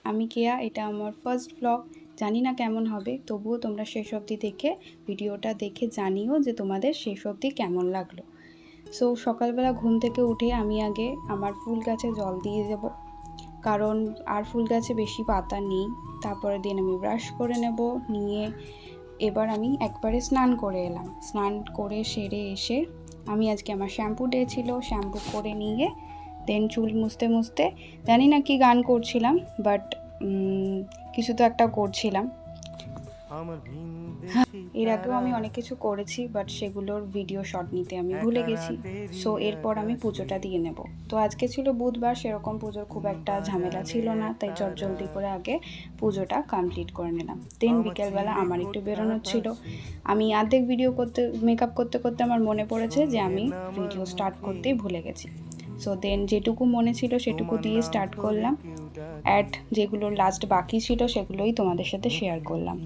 আমি কেয়া। এটা আমার ফার্স্ট ব্লগ। জানি না কেমন হবে, তবুও তোমরা শেষ অবধি দেখে ভিডিওটা দেখে জানিও যে তোমাদের শেষ অবধি কেমন লাগলো। সো সকালবেলা ঘুম থেকে উঠে আমি আগে আমার ফুল গাছে জল দিয়ে দেব, কারণ আর ফুল গাছে বেশি পাতা নেই। তারপরের দিন আমি ব্রাশ করে নেব, নিয়ে এবার আমি একবারে স্নান করে এলাম। স্নান করে সেরে এসে আমি আজকে আমার শ্যাম্পু ডে ছিল, শ্যাম্পু করে নিয়ে দেন চুল মুছতে মুছতে জানি না কি গান করছিলাম, বাট কিছু তো একটা করছিলাম। এর আগেও আমি অনেক কিছু করেছি, বাট সেগুলোর ভিডিও শট নিতে আমি ভুলে গেছি। সো এরপর আমি পুজোটা দিয়ে নেব। তো আজকে ছিল বুধবার, সেরকম পুজোর খুব একটা ঝামেলা ছিল না, তাই জলদি করে আগে পুজোটা কমপ্লিট করে নিলাম। দেন বিকেলবেলা আমার একটু বেরোনোর ছিল। আমি অর্ধেক ভিডিও করতে মেকআপ করতে করতে আমার মনে পড়েছে যে আমি ভিডিও স্টার্ট করতেই ভুলে গেছি। সো দেন যেটুকু মনে ছিল সেটুকু দিয়ে স্টার্ট করলাম। অ্যাড যেগুলো লাস্ট বাকি ছিল সেগুলোই তোমাদের সাথে শেয়ার করলাম।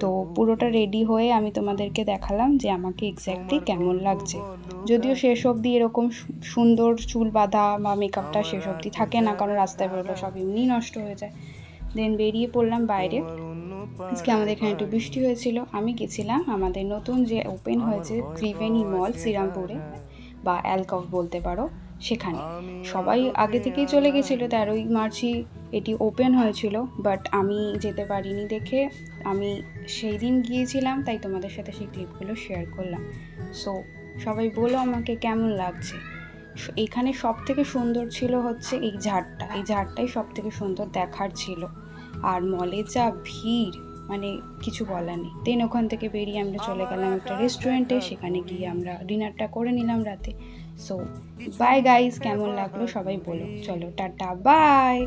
তো পুরোটা রেডি হয়ে আমি তোমাদেরকে দেখালাম যে আমাকে এক্স্যাক্টলি কেমন লাগছে। যদিও শেষ অবধি এরকম সুন্দর চুল বাঁধা বা মেকআপটা শেষ অবধি থাকে না, কারণ রাস্তায় বেরোলে সব এমনি নষ্ট হয়ে যায়। দেন বেরিয়ে পড়লাম বাইরে। আজকে আমাদের এখানে একটু বৃষ্টি হয়েছিল। আমি গেছিলাম আমাদের নতুন যে ওপেন হয়েছে ত্রিবেণী মল শ্রীরামপুরে, বা অ্যালকভ বলতে পারো, সেখানে। সবাই আগে থেকেই চলে গেছিলো, 13ই মার্চই এটি ওপেন হয়েছিল, বাট আমি যেতে পারিনি দেখে আমি সেই দিন গিয়েছিলাম, তাই তোমাদের সাথে সেই ক্লিপগুলো শেয়ার করলাম। সো সবাই বলো আমাকে কেমন লাগছে। এখানে সব থেকে সুন্দর ছিল হচ্ছে এই ঝাড়টা, এই ঝাড়টাই সব থেকে সুন্দর দেখার ছিল। আর মলে যা ভিড়, মানে কিছু বলার নেই। দেন ওখান থেকে বেরিয়ে আমরা চলে গেলাম একটা রেস্টুরেন্টে, সেখানে গিয়ে আমরা ডিনারটা করে নিলাম রাতে। সো বাই গাইস, কেমন লাগলো সবাই বলো। চলো টাটা, বাই।